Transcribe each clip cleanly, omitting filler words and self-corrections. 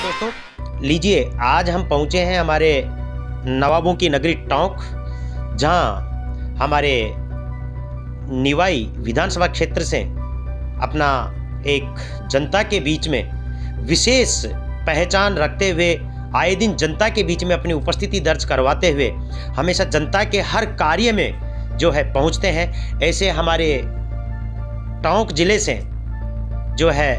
दोस्तों, लीजिए आज हम पहुंचे हैं हमारे नवाबों की नगरी टोंक, जहां हमारे निवाई विधानसभा क्षेत्र से अपना एक जनता के बीच में विशेष पहचान रखते हुए आए दिन जनता के बीच में अपनी उपस्थिति दर्ज करवाते हुए हमेशा जनता के हर कार्य में जो है पहुंचते हैं। ऐसे हमारे टोंक जिले से जो है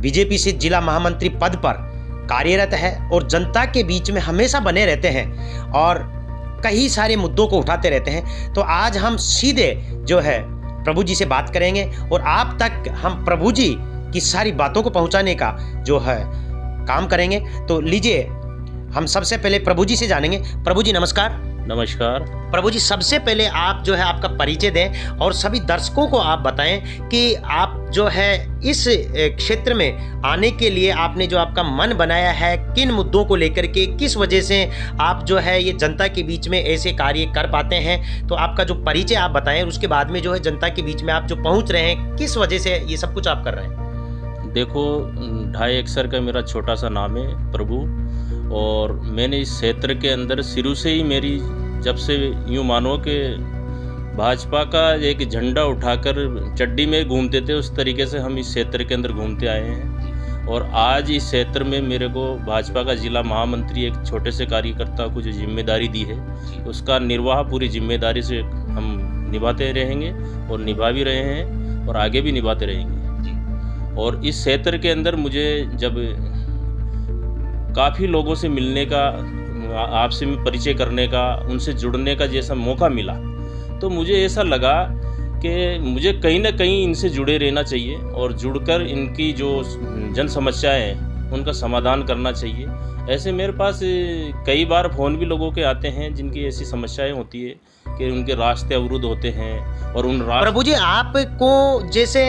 बीजेपी से जिला महामंत्री पद पर कार्यरत है और जनता के बीच में हमेशा बने रहते हैं और कई सारे मुद्दों को उठाते रहते हैं। तो आज हम सीधे जो है प्रभु जी से बात करेंगे और आप तक हम प्रभु जी की सारी बातों को पहुंचाने का जो है काम करेंगे। तो लीजिए हम सबसे पहले प्रभु जी से जानेंगे। प्रभु जी नमस्कार। नमस्कार। प्रभु जी सबसे पहले आप जो है आपका परिचय दें और सभी दर्शकों को आप बताएं कि आप जो है इस क्षेत्र में आने के लिए आपने जो आपका मन बनाया है, किन मुद्दों को लेकर के, किस वजह से आप जो है ये जनता के बीच में ऐसे कार्य कर पाते हैं। तो आपका जो परिचय आप बताएं, उसके बाद में जो है जनता के बीच में आप जो पहुंच रहे हैं, किस वजह से ये सब कुछ आप कर रहे हैं। देखो 2.5 एकड़ का मेरा छोटा सा नाम है प्रभु, और मैंने इस क्षेत्र के अंदर शुरू से ही मेरी, जब से यूँ मानो कि भाजपा का एक झंडा उठाकर चड्डी में घूमते थे, उस तरीके से हम इस क्षेत्र के अंदर घूमते आए हैं। और आज इस क्षेत्र में मेरे को भाजपा का जिला महामंत्री एक छोटे से कार्यकर्ता को जो जिम्मेदारी दी है, उसका निर्वाह पूरी जिम्मेदारी से हम निभाते रहेंगे और निभा भी रहे हैं और आगे भी निभाते रहेंगे। और इस क्षेत्र के अंदर मुझे जब काफ़ी लोगों से मिलने का, आपसे में परिचय करने का, उनसे जुड़ने का जैसा मौका मिला, तो मुझे ऐसा लगा कि मुझे कहीं ना कहीं इनसे जुड़े रहना चाहिए और जुड़कर इनकी जो जन समस्याएं हैं उनका समाधान करना चाहिए। ऐसे मेरे पास कई बार फ़ोन भी लोगों के आते हैं जिनकी ऐसी समस्याएं होती है कि उनके रास्ते अवरुद्ध होते हैं और उन प्रभु जी आपको जैसे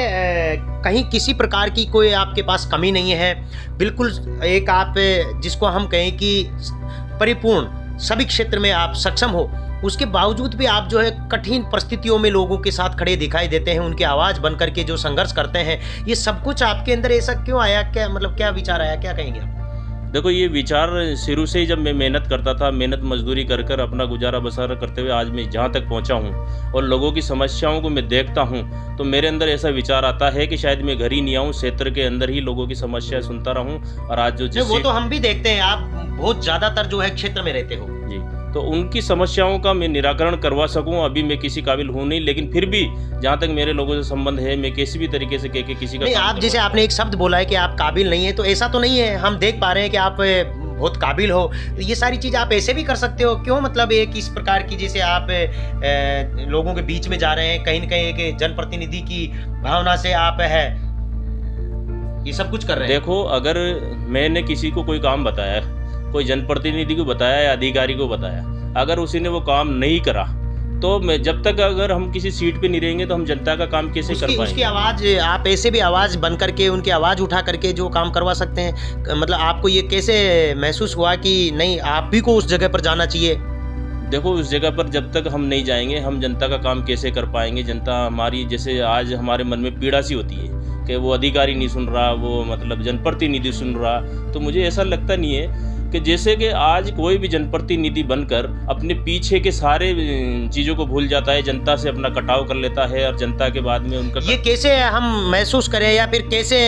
कहीं किसी प्रकार की कोई आपके पास कमी नहीं है, बिल्कुल एक आप जिसको हम कहें कि परिपूर्ण सभी क्षेत्र में आप सक्षम हो, उसके बावजूद भी आप जो है कठिन परिस्थितियों में लोगों के साथ खड़े दिखाई देते हैं, उनकी आवाज़ बन करके जो संघर्ष करते हैं। ये सब कुछ आपके अंदर ऐसा क्यों आया, क्या मतलब क्या विचार आया, क्या कहेंगे आप? देखो ये विचार शुरू से ही, जब मैं मेहनत करता था, मेहनत मजदूरी कर कर अपना गुजारा बसारा करते हुए आज मैं जहाँ तक पहुँचा हूँ और लोगों की समस्याओं को मैं देखता हूँ, तो मेरे अंदर ऐसा विचार आता है कि शायद मैं घर ही नहीं आऊँ, क्षेत्र के अंदर ही लोगों की समस्या सुनता रहूँ। और आज जो वो तो हम भी देखते हैं, आप बहुत ज़्यादातर जो है क्षेत्र में रहते हो जी, तो उनकी समस्याओं का मैं निराकरण करवा सकूं। अभी मैं किसी काबिल हूं नहीं, लेकिन फिर भी जहां तक मेरे लोगों से संबंध है, मैं किसी भी तरीके से किसी का नहीं। आप जैसे आपने एक शब्द बोला है कि आप काबिल नहीं है, तो ऐसा तो नहीं है, हम देख पा रहे हैं कि आप बहुत काबिल हो। तो ये सारी चीज़ आप ऐसे भी कर सकते हो, क्यों मतलब एक इस प्रकार की जैसे आप लोगों के बीच में जा रहे हैं, कहीं न कहीं एक जनप्रतिनिधि की भावना से आप है ये सब कुछ कर रहे हैं। देखो अगर मैंने किसी को कोई काम बताया, कोई जनप्रतिनिधि को बताया या अधिकारी को बताया, अगर उसी ने वो काम नहीं करा, तो मैं जब तक अगर हम किसी सीट पे नहीं रहेंगे तो हम जनता का काम कैसे कर पाएंगे। उसकी आवाज़ आप ऐसे भी आवाज़ बन करके, उनकी आवाज़ उठा करके जो काम करवा सकते हैं। मतलब आपको ये कैसे महसूस हुआ कि नहीं आप भी को उस जगह पर जाना चाहिए? देखो उस जगह पर जब तक हम नहीं जाएंगे, हम जनता का काम कैसे कर पाएंगे। जनता हमारी, जैसे आज हमारे मन में पीड़ा सी होती है कि वो अधिकारी नहीं सुन रहा, वो मतलब जनप्रतिनिधि सुन रहा, तो मुझे ऐसा लगता नहीं है कि जैसे कि आज कोई भी जनप्रतिनिधि बनकर अपने पीछे के सारे चीज़ों को भूल जाता है, जनता से अपना कटाव कर लेता है और जनता के बाद में उनका ये कैसे हम महसूस करें या फिर कैसे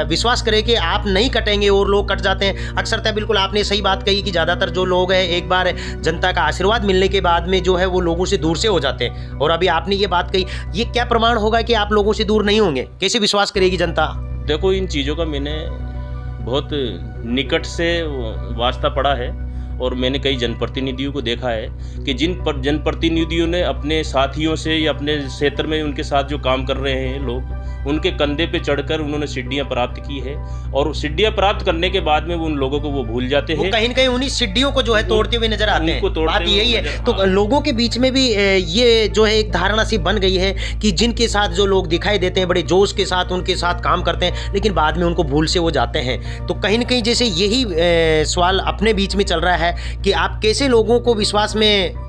विश्वास करें कि आप नहीं कटेंगे और लोग कट जाते हैं। अक्सरतः बिल्कुल आपने सही बात कही कि ज़्यादातर जो लोग हैं एक बार जनता का आशीर्वाद मिलने के बाद में जो है वो लोगों से दूर से हो जाते हैं। और अभी आपने ये बात कही, ये क्या प्रमाण होगा कि आप लोगों से दूर नहीं होंगे? कैसे विश्वास करेगी जनता? देखो इन चीज़ों का मैंने बहुत निकट से वास्ता पड़ा है और मैंने कई जनप्रतिनिधियों को देखा है कि जिन जनप्रतिनिधियों ने अपने साथियों से या अपने क्षेत्र में उनके साथ जो काम कर रहे हैं लोग, उनके कंधे पे चढ़कर उन्होंने सिद्धियां प्राप्त की है और सिद्धियां प्राप्त करने के बाद में उन लोगों को वो भूल जाते हैं। कहीं न कहीं उन्हीं सिद्धियों को जो है तोड़ते हुए नजर आते हैं। बात यही है। तो लोगों के बीच में भी ये जो है एक धारणा सी बन गई है कि जिनके साथ जो लोग दिखाई देते हैं, बड़े जोश के साथ उनके साथ काम करते हैं, लेकिन बाद में उनको भूल से वो जाते हैं। तो कहीं न कहीं जैसे यही सवाल अपने बीच में चल रहा है कि आप कैसे लोगों को विश्वास में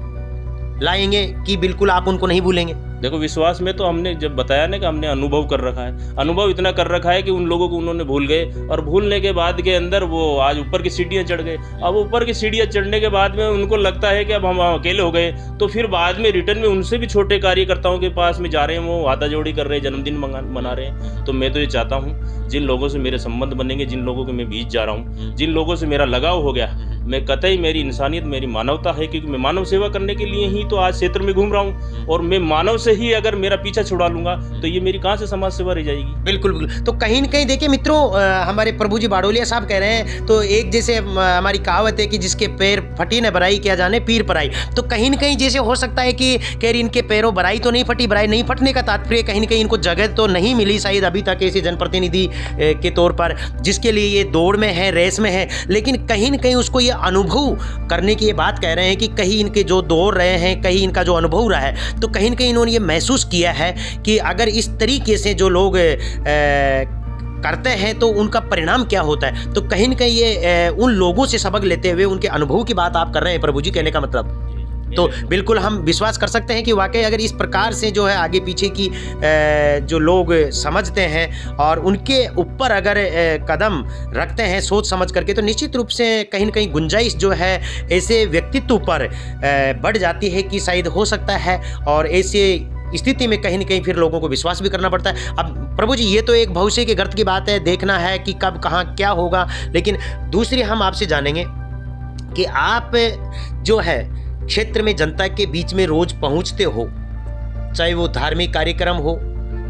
लाएंगे कि बिल्कुल आप उनको नहीं भूलेंगे। देखो, विश्वास में तो हमने जब बताया ना कि हमने अनुभव कर रखा है, अनुभव इतना कर रखा है कि उन लोगों को उन्होंने भूल गए, और भूलने के बाद के अंदर वो आज ऊपर की सीढ़ियाँ चढ़ गए। अब ऊपर की सीढ़ियाँ चढ़ने के बाद में उनको लगता है कि अब हम अकेले हो गए, तो फिर बाद में रिटर्न में उनसे भी छोटे कार्यकर्ताओं के पास में जा रहे हैं, वो हाथा जोड़ी कर रहे हैं, जन्मदिन मना रहे हैं। तो मैं तो ये चाहता हूँ, जिन लोगों से मेरे संबंध बनेंगे, जिन लोगों को मैं बीच जा रहा हूँ, जिन लोगों से मेरा लगाव हो गया, मैं कतई, मेरी इंसानियत, मेरी मानवता है, क्योंकि मैं मानव सेवा करने के लिए ही तो आज क्षेत्र में घूम रहा हूँ, और मैं मानव से ही अगर मेरा पीछा छुड़ा लूंगा तो ये मेरी कहाँ से समाज सेवा रह जाएगी। बिल्कुल बिल्कुल। तो कहीं न कहीं देखिए मित्रों, हमारे प्रभु जी बाडोलिया साहब कह रहे हैं, तो एक जैसे हमारी कहावत है कि जिसके पैर फटी न बराई क्या जाने पीर पराई, तो कहीं न कहीं जैसे हो सकता है कि कह रही इनके पैरों बराई तो नहीं फटी, बराई नहीं फटने का तात्पर्य कहीं न कहीं इनको जगह तो नहीं मिली शायद अभी तक ऐसे जनप्रतिनिधि के तौर पर जिसके लिए ये दौड़ में है, रेस में है, लेकिन कहीं न कहीं उसको ये अनुभव करने की ये बात कह रहे हैं कि कहीं इनके जो दौड़ रहे हैं, कहीं इनका जो अनुभव रहा है, तो कहीं न कहीं इन्होंने ये महसूस किया है कि अगर इस तरीके से जो लोग करते हैं तो उनका परिणाम क्या होता है। तो कहीं न कहीं ये उन लोगों से सबक लेते हुए उनके अनुभव की बात आप कर रहे हैं प्रभु जी, कहने का मतलब। तो बिल्कुल हम विश्वास कर सकते हैं कि वाकई अगर इस प्रकार से जो है आगे पीछे की जो लोग समझते हैं और उनके ऊपर अगर कदम रखते हैं सोच समझ करके, तो निश्चित रूप से कहीं न कहीं गुंजाइश जो है ऐसे व्यक्तित्व पर बढ़ जाती है कि शायद हो सकता है, और ऐसे स्थिति में कहीं न कहीं फिर लोगों को विश्वास भी करना पड़ता है। अब प्रभु जी, ये तो एक भविष्य के गर्त की बात है, देखना है कि कब कहाँ क्या होगा, लेकिन दूसरी हम आपसे जानेंगे कि आप जो है क्षेत्र में जनता के बीच में रोज पहुंचते हो, चाहे वो धार्मिक कार्यक्रम हो,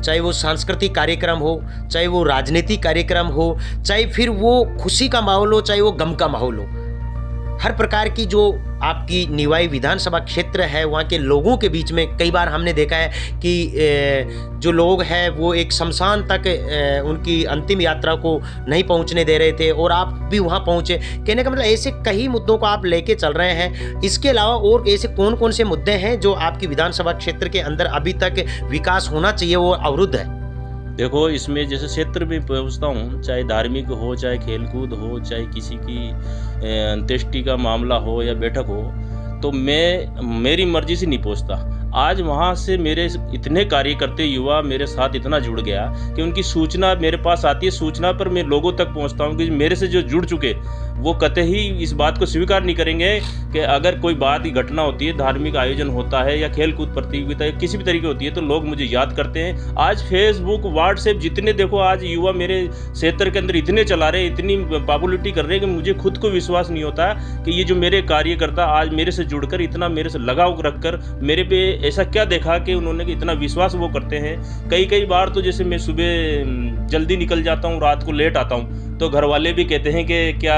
चाहे वो सांस्कृतिक कार्यक्रम हो, चाहे वो राजनीतिक कार्यक्रम हो, चाहे फिर वो खुशी का माहौल हो, चाहे वो गम का माहौल हो, हर प्रकार की जो आपकी निवाई विधानसभा क्षेत्र है वहाँ के लोगों के बीच में कई बार हमने देखा है कि जो लोग हैं वो एक शमशान तक उनकी अंतिम यात्रा को नहीं पहुँचने दे रहे थे, और आप भी वहाँ पहुँचे। कहने का मतलब ऐसे कई मुद्दों को आप लेके चल रहे हैं। इसके अलावा और ऐसे कौन कौन से मुद्दे हैं जो आपकी विधानसभा क्षेत्र के अंदर अभी तक विकास होना चाहिए वो अवरुद्ध है? देखो, इसमें जैसे क्षेत्र में पहुँचता हूँ, चाहे धार्मिक हो, चाहे खेलकूद हो, चाहे किसी की अंत्येष्टि का मामला हो या बैठक हो, तो मैं मेरी मर्जी से नहीं पहुँचता। आज वहाँ से मेरे इतने कार्यकर्ता युवा मेरे साथ इतना जुड़ गया कि उनकी सूचना मेरे पास आती है, सूचना पर मैं लोगों तक पहुँचता हूँ कि मेरे से जो जुड़ चुके वो कतई इस बात को स्वीकार नहीं करेंगे कि अगर कोई बात की घटना होती है, धार्मिक आयोजन होता है या खेलकूद प्रतियोगिता या किसी भी तरीके होती है, तो लोग मुझे याद करते हैं। आज फेसबुक, व्हाट्सएप जितने देखो, आज युवा मेरे क्षेत्र के अंदर इतने चला रहे, इतनी पॉपुलरिटी कर रहे हैं कि मुझे खुद को विश्वास नहीं होता कि ये जो मेरे कार्यकर्ता आज मेरे से जुड़कर इतना मेरे से लगाव रखकर मेरे पे ऐसा क्या देखा कि उन्होंने कि इतना विश्वास वो करते हैं। कई बार तो जैसे मैं सुबह जल्दी निकल जाता हूँ, रात को लेट आता हूँ, तो घर वाले भी कहते हैं कि क्या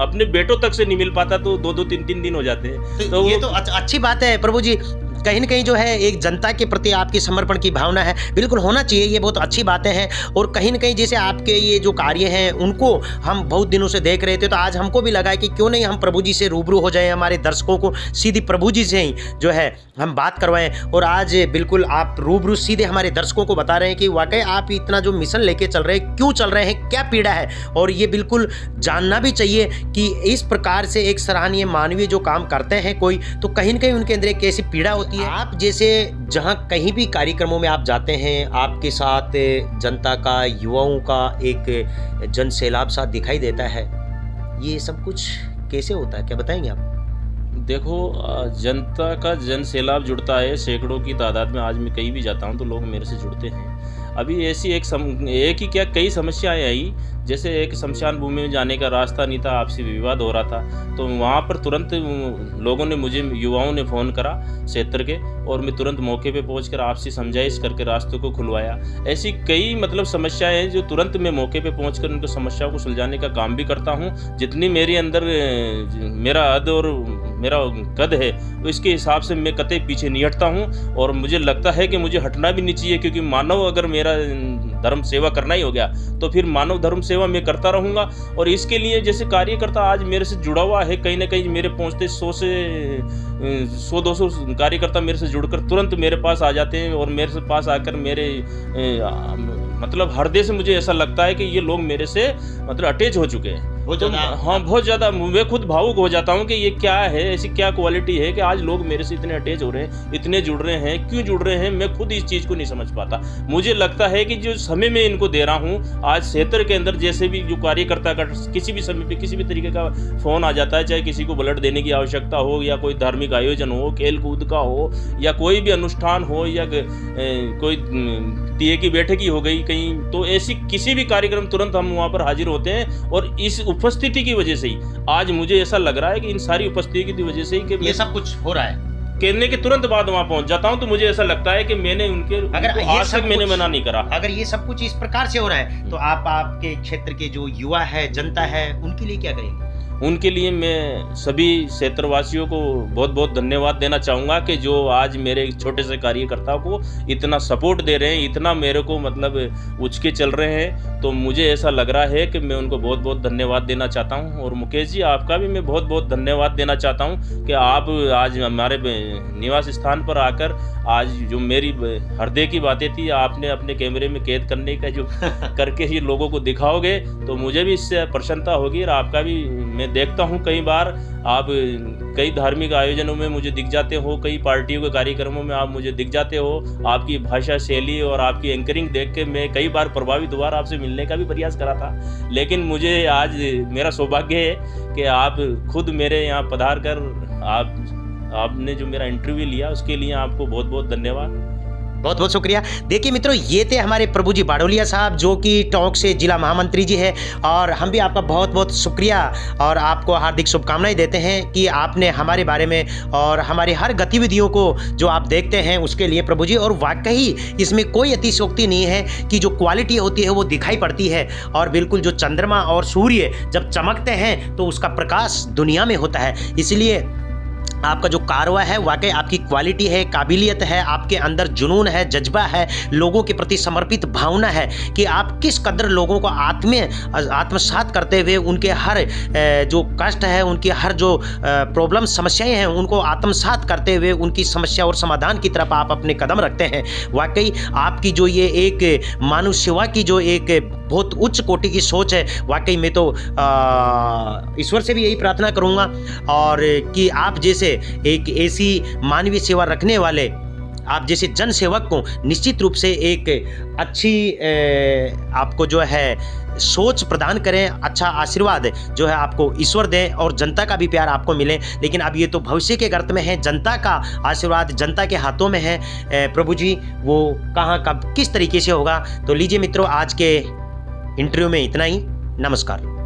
अपने बेटों तक से नहीं मिल पाता, तो 2-2 3-3 दिन हो जाते हैं। तो ये तो अच्छी बात है प्रभु जी, कहीं न कहीं जो है एक जनता के प्रति आपकी समर्पण की भावना है, बिल्कुल होना चाहिए, ये बहुत अच्छी बातें हैं। और कहीं न कहीं जैसे आपके ये जो कार्य हैं उनको हम बहुत दिनों से देख रहे थे, तो आज हमको भी लगा है कि क्यों नहीं हम प्रभु जी से रूबरू हो जाएं, हमारे दर्शकों को सीधी प्रभु जी से ही जो है हम बात करवाएं। और आज बिल्कुल आप रूबरू सीधे हमारे दर्शकों को बता रहे हैं कि वाकई आप इतना जो मिशन लेके चल रहे हैं, क्यों चल रहे हैं, क्या पीड़ा है, और ये बिल्कुल जानना भी चाहिए कि इस प्रकार से एक सराहनीय मानवीय जो काम करते हैं कोई, तो कहीं न कहीं उनके अंदर एक कैसी पीड़ा होती है। आप जैसे जहाँ कहीं भी कार्यक्रमों में आप जाते हैं, आपके साथ जनता का, युवाओं का एक जन सैलाब सा दिखाई देता है, ये सब कुछ कैसे होता है, क्या बताएंगे आप? देखो, जनता का जन सैलाब जुड़ता है सैकड़ों की तादाद में। आज मैं कहीं भी जाता हूँ तो लोग मेरे से जुड़ते हैं। अभी ऐसी एक ही क्या कई समस्याएं आई, जैसे एक शमशान भूमि में जाने का रास्ता नहीं था, आपसी विवाद हो रहा था, तो वहाँ पर तुरंत लोगों ने मुझे, युवाओं ने फ़ोन करा क्षेत्र के, और मैं तुरंत मौके पे पहुंचकर आपसी समझाइश करके रास्तों को खुलवाया। ऐसी कई मतलब समस्याएं हैं जो तुरंत मैं मौके पे पहुंचकर उनको समस्याओं को सुलझाने का काम भी करता हूं। जितनी मेरे अंदर मेरा हद और मेरा कद है, तो इसके हिसाब से मैं कतई पीछे नहीं हटता हूं, और मुझे लगता है कि मुझे हटना भी नहीं चाहिए, क्योंकि मानव अगर मेरा धर्म सेवा करना ही हो गया तो फिर मानव धर्म सेवा मैं करता रहूँगा। और इसके लिए जैसे कार्यकर्ता आज मेरे से जुड़ा हुआ है, कहीं ना कहीं मेरे पहुँचते 100-200 कार्यकर्ता मेरे से जुड़कर तुरंत मेरे पास आ जाते हैं, और मेरे से पास आकर मेरे मतलब हृदय से मुझे ऐसा लगता है कि ये लोग मेरे से मतलब अटैच हो चुके हैं। बहुत तो ज़्यादा हाँ, बहुत ज़्यादा मैं खुद भावुक हो जाता हूँ कि ये क्या है, ऐसी क्या क्वालिटी है कि आज लोग मेरे से इतने अटैच हो रहे हैं, इतने जुड़ रहे हैं, क्यों जुड़ रहे हैं, मैं खुद इस चीज़ को नहीं समझ पाता। मुझे लगता है कि जो समय मैं इनको दे रहा हूँ, आज क्षेत्र के अंदर जैसे भी जो कार्यकर्ता का किसी भी समय पे किसी भी तरीके का फ़ोन आ जाता है, चाहे किसी को ब्लड देने की आवश्यकता हो या कोई धार्मिक आयोजन हो, खेल कूद का हो या कोई भी अनुष्ठान हो या कोई टीए की बैठक ही हो गई कहीं, तो ऐसी किसी भी कार्यक्रम तुरंत हम वहाँ पर हाजिर होते हैं। और इस उपस्थिति की वजह से ही आज मुझे ऐसा लग रहा है कि इन सारी उपस्थिति की वजह से ही कि ये सब कुछ हो रहा है। कहने के तुरंत बाद वहाँ पहुँच जाता हूँ, तो मुझे ऐसा लगता है कि मैंने अगर ये आज सब तक मैंने कुछ- मना नहीं करा। अगर ये सब कुछ इस प्रकार से हो रहा है तो आप आपके क्षेत्र के जो युवा है, जनता है, उनके लिए क्या करेंगे? उनके लिए मैं सभी क्षेत्रवासियों को बहुत बहुत धन्यवाद देना चाहूँगा कि जो आज मेरे छोटे से कार्यकर्ताओं को इतना सपोर्ट दे रहे हैं, इतना मेरे को मतलब उच के चल रहे हैं। तो मुझे ऐसा लग रहा है कि मैं उनको बहुत बहुत धन्यवाद देना चाहता हूँ। और मुकेश जी, आपका भी मैं बहुत बहुत धन्यवाद देना चाहता हूँ कि आप आज हमारे निवास स्थान पर आकर आज जो मेरी हृदय की बातें थी आपने अपने कैमरे में कैद करने का जो करके ये लोगों को दिखाओगे, तो मुझे भी इससे प्रसन्नता होगी। और आपका भी मैं देखता हूँ कई बार आप कई धार्मिक आयोजनों में मुझे दिख जाते हो, कई पार्टियों के कार्यक्रमों में आप मुझे दिख जाते हो। आपकी भाषा शैली और आपकी एंकरिंग देख के मैं कई बार प्रभावित हुआ, आपसे मिलने का भी प्रयास करा था। लेकिन मुझे आज मेरा सौभाग्य है कि आप खुद मेरे यहाँ पधार कर आपने जो मेरा इंटरव्यू लिया उसके लिए आपको बहुत बहुत धन्यवाद। बहुत बहुत शुक्रिया। देखिए मित्रों, ये थे हमारे प्रभु जी बाड़ोलिया साहब, जो कि टोंक से जिला महामंत्री जी है। और हम भी आपका बहुत बहुत शुक्रिया और आपको हार्दिक शुभकामनाएं देते हैं कि आपने हमारे बारे में और हमारी हर गतिविधियों को जो आप देखते हैं उसके लिए प्रभु जी। और वाकई इसमें कोई अतिशयोक्ति नहीं है कि जो क्वालिटी होती है वो दिखाई पड़ती है। और बिल्कुल जो चंद्रमा और सूर्य जब चमकते हैं तो उसका प्रकाश दुनिया में होता है। इसलिए आपका जो कारवा है वाकई आपकी क्वालिटी है, काबिलियत है, आपके अंदर जुनून है, जज्बा है, लोगों के प्रति समर्पित भावना है कि आप किस कदर लोगों को आत्मसात करते हुए उनके हर जो कष्ट है, उनकी हर जो प्रॉब्लम समस्याएं हैं उनको आत्मसात करते हुए उनकी समस्या और समाधान की तरफ आप अपने कदम रखते हैं। वाकई आपकी जो ये एक मानव सेवा की जो एक बहुत उच्च कोटि की सोच है, वाकई मैं तो ईश्वर से भी यही प्रार्थना करूँगा और कि आप जैसे एक ऐसी मानवीय सेवा रखने वाले आप जैसे जन सेवक को निश्चित रूप से एक अच्छी आपको जो है सोच प्रदान करें, अच्छा आशीर्वाद जो है आपको ईश्वर दें और जनता का भी प्यार आपको मिले। लेकिन अब ये तो भविष्य के गर्त में है, जनता का आशीर्वाद जनता के हाथों में है। प्रभु जी वो कहाँ कब किस तरीके से होगा। तो लीजिए मित्रों, आज के इंटरव्यू में इतना ही। नमस्कार।